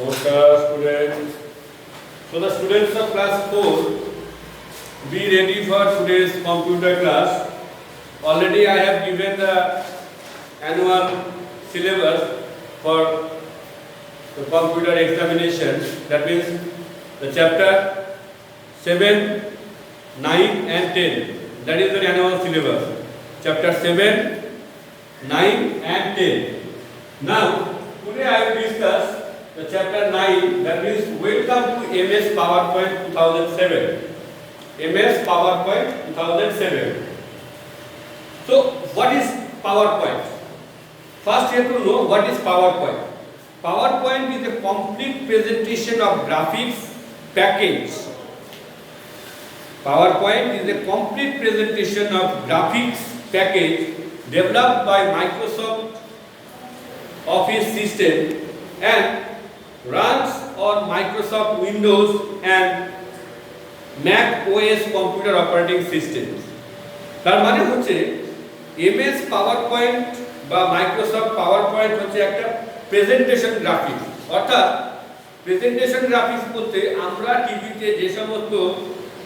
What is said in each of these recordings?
Namaskar students. So the students of class 4, be ready for today's computer class. Already I have given the annual syllabus for the computer examination. That means the chapter 7, 9 and 10. That is the annual syllabus. Chapter 7, 9 and 10. Now today I will discuss the chapter 9, that means welcome to MS PowerPoint 2007. MS PowerPoint 2007. So what is PowerPoint? First you have to know what is PowerPoint. PowerPoint is a complete presentation of graphics package. PowerPoint is a complete presentation of graphics package developed by Microsoft Office system and runs on Microsoft Windows and Mac OS computer operating systems. তার মানে হচ্ছে MS PowerPoint বা Microsoft PowerPoint হচ্ছে একটা presentation graphics. অর্থাৎ presentation graphics বলতে আমরা টিভিতে যে সমস্ত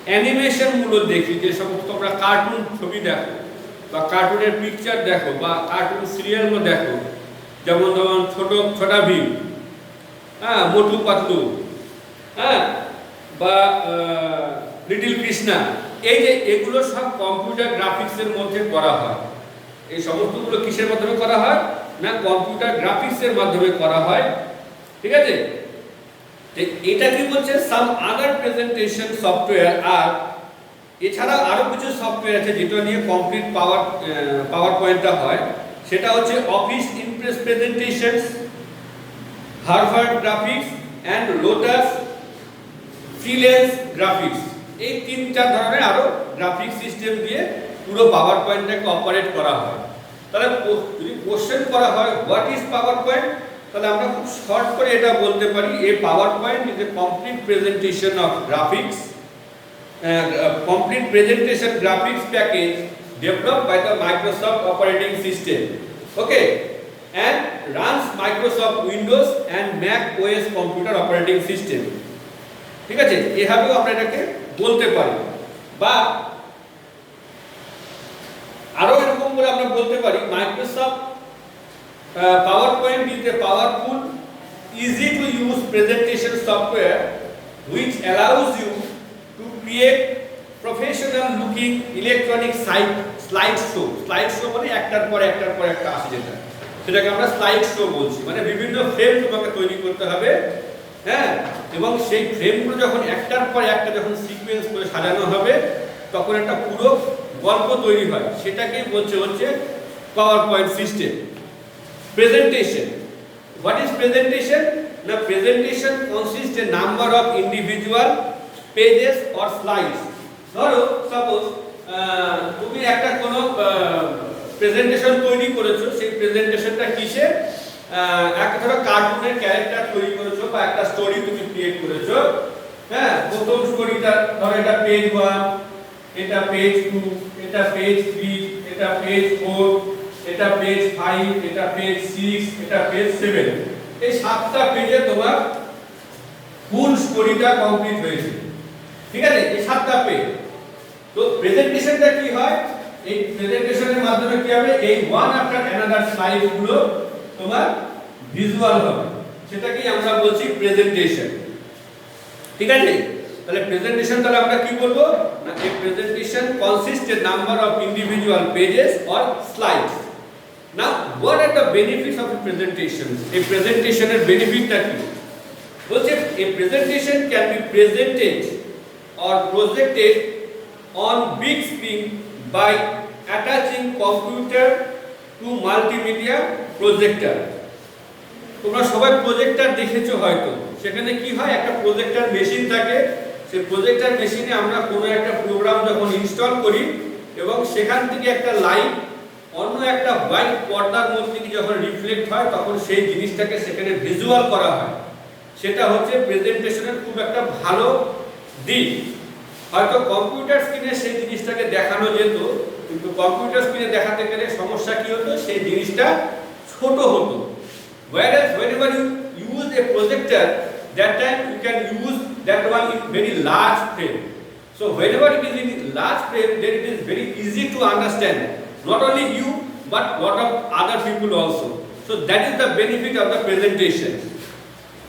অ্যানিমেশন গুলো দেখি, যে সমস্ত আমরা কার্টুন ছবি দেখো বা কার্টুনের পিকচার দেখো বা কার্টুন সিরিয়ালগুলো দেখো, যেমন ধরুন ছোটা ভীম, মোটু পাতলু, বা লিটল কৃষ্ণা, এই যে এগুলো সব কম্পিউটার গ্রাফিক্সের মধ্যে করা হয়। এই সমস্তগুলো কিসের মাধ্যমে করা হয়? না, কম্পিউটার গ্রাফিক্সের মাধ্যমে করা হয়। ঠিক আছে? এটা কি বলছে? সাম আদার প্রেজেন্টেশন সফটওয়্যার। আর এছাড়া আরো কিছু সফটওয়্যার আছে যেটা নিয়ে কমপ্লিট পাওয়ার পয়েন্টটা হয়। সেটা হচ্ছে office impress presentations, Harvard graphics and Lotus freelance graphics. এই তিনটা ধরনের আরো গ্রাফিক্স সিস্টেম দিয়ে পুরো পাওয়ার পয়েন্টটাকে অপারেট করা হয়। তাহলে যদি কোশ্চেন করা হয় হোয়াট ইজ পাওয়ার পয়েন্ট, তাহলে আমরা খুব শর্ট করে এটা বলতে পারি, a PowerPoint is a complete presentation of graphics, complete presentation graphics package developed by the Microsoft operating system, okay, and runs Microsoft Windows and Mac OS computer operating system. ঠিক আছে? এভাবেও আমরা এটাকে বলতে পারি, বা আরো এরকম করে আমরা বলতে পারি Microsoft PowerPoint is a powerful, easy to use presentation software which allows you to create professional looking electronic slide show মানে একটার পর একটা আসে, সেটাকে আমরা স্লাইড শো বলছি। মানে বিভিন্ন ফ্রেম তোমাকে তৈরি করতে হবে, এবং সেই ফ্রেমগুলো যখন একটার পর একটা যখন সিকোয়েন্স করে সাজানো হবে তখন একটা পুরো গল্প তৈরি হয়, সেটাকেই বলছে হচ্ছে PowerPoint system. Presentation, what is presentation? না, presentation consist a number of individual pages or slides. ধরো সাপোজ তুমি একটা কোনো প্রেজেন্টেশন তৈরি করেছো, সেই প্রেজেন্টেশনটা কিসে? একটা ধরো কার্টুনের ক্যারেক্টার তৈরি করেছো বা একটা স্টোরি তুমি ক্রিয়েট করেছো। প্রথম স্টোরিটা ধরো এটা পেজ 1, এটা পেজ 2, এটা পেজ 3, এটা পেজ 4, এটা পেজ 5, এটা পেজ 6, এটা পেজ 7। এই 7টা পেজে তোমার ফুল স্টোরিটা কমপ্লিট হয়েছে। ঠিক আছে? এই 7টা পেজ। তো প্রেজেন্টেশনটা কি হয়? এই প্রেজেন্টেশনের মাধ্যমে কি হবে? এই ওয়ান আফটার অ্যানাদার স্লাইড গুলো তোমার ভিজুয়াল হবে, সেটাকেই আমরা বলছি প্রেজেন্টেশন। ঠিক আছে? তাহলে প্রেজেন্টেশন তাহলে আমরা কি বলবো? না, এই presentation consist a number of individual pages or slides. Now what are the benefits of presentation? এই প্রেজেন্টেশনের বেনিফিটটা কি? বলছে a presentation can be presented or projected on big screen by attaching computer to multimedia projector. তোমরা সবাই projector দেখেছো হয়তো, সেখানে কি হয়? একটা প্রজেক্টর মেশিন থাকে, সেই প্রজেক্টর মেশিনে আমরা কোনো একটা প্রোগ্রাম যখন ইনস্টল করি এবং সেখান থেকে একটা লাইট অন্য একটা হোয়াইট পর্দার মধ্যে যখন রিফ্লেক্ট হয় তখন সেই জিনিসটাকে সেখানে ভিজুয়াল করা হয়। সেটা হচ্ছে প্রেজেন্টেশনের খুব একটা ভালো দিক। হয়তো কম্পিউটার স্ক্রিনে সেই জিনিসটাকে দেখানো যেত, কিন্তু কম্পিউটার স্ক্রিনে দেখাতে গেলে সমস্যা কি হতো? সেই জিনিসটা ছোট হতো। Whereas whenever you use a projector, that time you can use that one in very large frame. So whenever it is in large frame, then it is very easy to understand, not only you but lot of other people also. So that is the benefit of the presentation.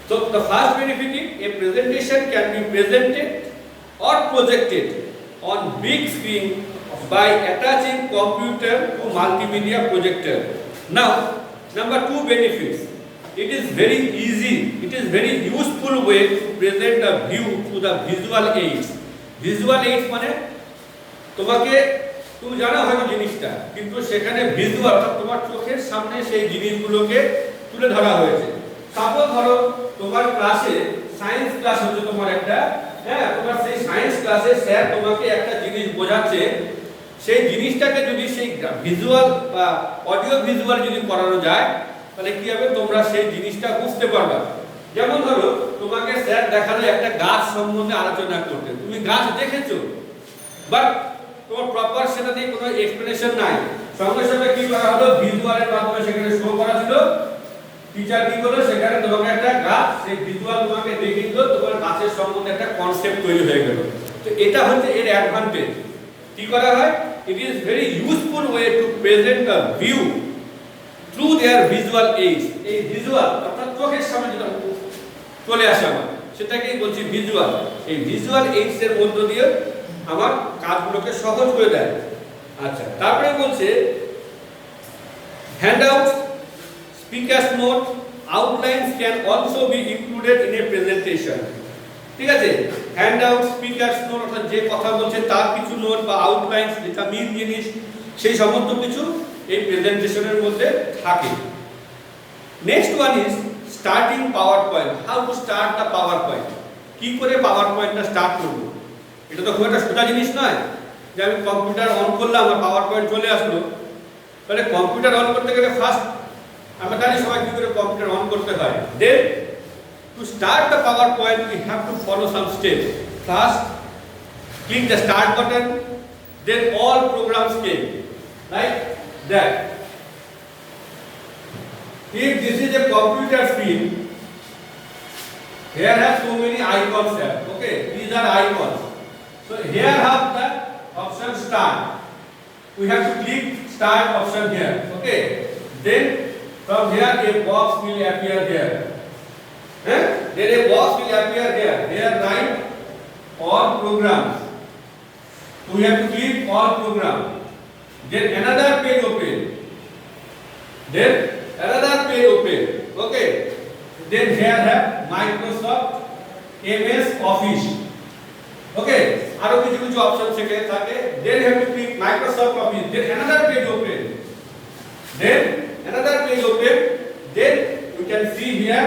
So the first benefit is a presentation can be presented or projected on big screen by attaching computer to multimedia projector. Now, number 2 benefits. It is very easy, it is very useful way to present a view to the visual aids. Visual aids মানে তোমাকে তুমি জানো হয়তো জিনিসটা, কিন্তু সেখানে visual তোমার চোখের সামনে সেই জিনিসগুলোকে তুলে ধরা হয়েছে। সাপোজ ধরো তোমার ক্লাসে সায়েন্স ক্লাস হচ্ছে তোমার একটা, হ্যাঁ, তোমার সেই সায়েন্স ক্লাসে স্যার তোমাকে একটা জিনিস বোঝাচ্ছে, সেই জিনিসটাকে যদি সেই ভিজুয়াল বা অডিও ভিজুয়াল যদি করানো যায়, তাহলে কি হবে, তোমরা সেই জিনিসটা বুঝতে পারবে। যেমন ধরো তোমাকে স্যার দেখালো একটা গাছ সম্বন্ধে আলোচনা করতে, তুমি গাছ দেখেছো বাট তোমার প্রপার সেটা নিয়ে কোনো এক্সপ্লেনেশন নাই, সঙ্গে সঙ্গে কি করা হলো, ভিজুয়ালের মাধ্যমে সেখানে শো করা ছিল। টিচার কি করলো, সেখানে তোমাকে একটা গাছ, সেই ভিজুয়াল তোমাকে দেখিয়ে দিল, তোমার গাছের সম্বন্ধে একটা কনসেপ্ট তৈরি হয়ে গেল। তো এটা হচ্ছে এর অ্যাডভান্টেজ। কি করা হয়, it is very useful way to present a view through their visual aids. এই ভিজুয়াল অর্থাৎ চোখের সামনে যেটা চলে আসে আমার, সেটাকেই বলছি ভিজুয়াল। এই ভিজুয়াল এইডস এর মধ্য দিয়ে আমার কাজগুলোকে সহজ করে দেয়। আচ্ছা, তারপরে বলছে handout, speakers note, outlines can also be included in a presentation. ঠিক আছে, হ্যান্ডআউট, স্পিকারস নোট অর্থাৎ যে কথা বলছে তার কিছু নোট বা আউটলাইনস, যেটা মেইন জিনিস, সেই সমস্ত কিছু এই প্রেজেন্টেশনের মধ্যে থাকে। Next one is starting power point. How to start the power point, কি করে পাওয়ার পয়েন্টটা স্টার্ট করব। এটা তো খুব একটা সোজা জিনিস নয় যে আমি কম্পিউটার অন করলাম আর পাওয়ার পয়েন্ট চলে আসলো। তাহলে কম্পিউটার অন করতে গেলে ফার্স্ট আমরা জানি সবাই কি করে কম্পিউটার অন করতে হয়। দেন to start the PowerPoint we have to follow some steps. First, click the start button, then all programs came like that. If this is a computer screen, here have so many icons here. Okay, these are icons. So here have the option start. We have to click start option here. Okay, then from here a box will appear here. Then a box will appear here. Here write all programs. So we have to click all program. Then another page open. Then another page open. Okay. Then here have Microsoft MS Office. Okay. আরো কিছু কিছু option সেখানে থাকে। Then you have to click Microsoft Office. Then another page open. Then another page open. Then you can see here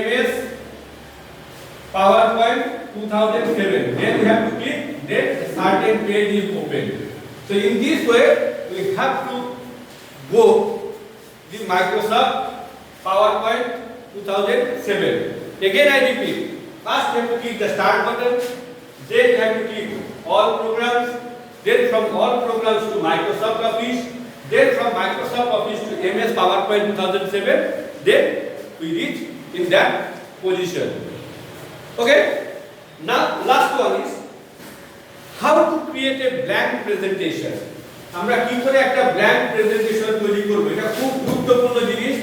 MS PowerPoint 2007. Then we have to click, then a certain page is open. So in this way we have to go the Microsoft PowerPoint 2007. Again I repeat, first you have to click the start button, then you have to click all programs, then from all programs to Microsoft Office, then from Microsoft Office to MS PowerPoint 2007, then we reach in that position. Okay, now last one is how to create a blank presentation. আমরা কি করে একটা blank presentation তৈরি করব, এটা খুব গুরুত্বপূর্ণ জিনিস।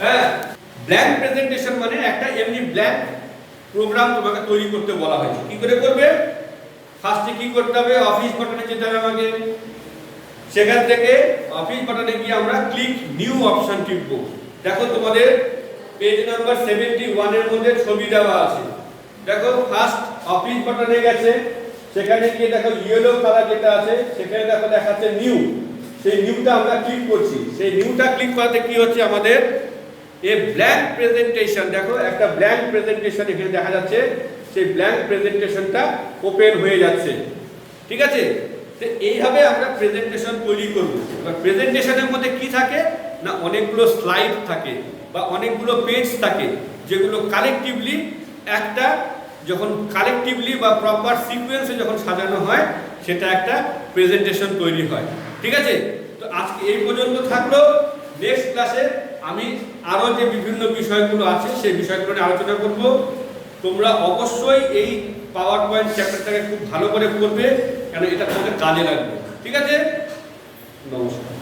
হ্যাঁ, blank presentation মানে একটা এমনি blank প্রোগ্রাম তোমাকে তৈরি করতে বলা হয়েছে। কি করে করবে, ফার্স্টে কি করতে হবে, অফিস বাটনে যেতে হবে আমাকে, সেখান থেকে অফিস বাটনে গিয়ে আমরা ক্লিক নিউ অপশন টিপব। দেখো তোমাদের পেজ নাম্বার 71 এর মধ্যে ছবি দেওয়া আছে। দেখো ফার্স্ট অফিস বাটনে গেছে, সেখানে গিয়ে দেখো ইয়েলো কালার যেটা আছে সেখানে দেখো দেখাচ্ছে নিউ, সেই নিউটা আমরা ক্লিক করছি। সেই নিউটা ক্লিক করাতে কি হচ্ছে, আমাদের এই ব্ল্যাঙ্ক প্রেজেন্টেশন, দেখো একটা ব্ল্যাঙ্ক প্রেজেন্টেশন এখানে দেখা যাচ্ছে, সেই ব্ল্যাঙ্ক প্রেজেন্টেশনটা ওপেন হয়ে যাচ্ছে। ঠিক আছে, তো এইভাবে আমরা প্রেজেন্টেশন তৈরি করব। এবার প্রেজেন্টেশনের মধ্যে কি থাকে না, অনেকগুলো স্লাইড থাকে বা অনেকগুলো পেজ থাকে, যেগুলো কালেকটিভলি একটা যখন কালেকটিভলি বা প্রপার সিকোয়েন্সে যখন সাজানো হয়, সেটা একটা প্রেজেন্টেশন তৈরি হয়। ঠিক আছে, তো আজকে এই পর্যন্ত থাকলো। নেক্সট ক্লাসে আমি আরও যে বিভিন্ন বিষয়গুলো আছে সেই বিষয়গুলো নিয়ে আলোচনা করব। তোমরা অবশ্যই এই পাওয়ার পয়েন্ট চ্যাপ্টারটাকে খুব ভালো করে পড়বে, কেন এটা তোমাদের কাজে লাগবে। ঠিক আছে, নমস্কার।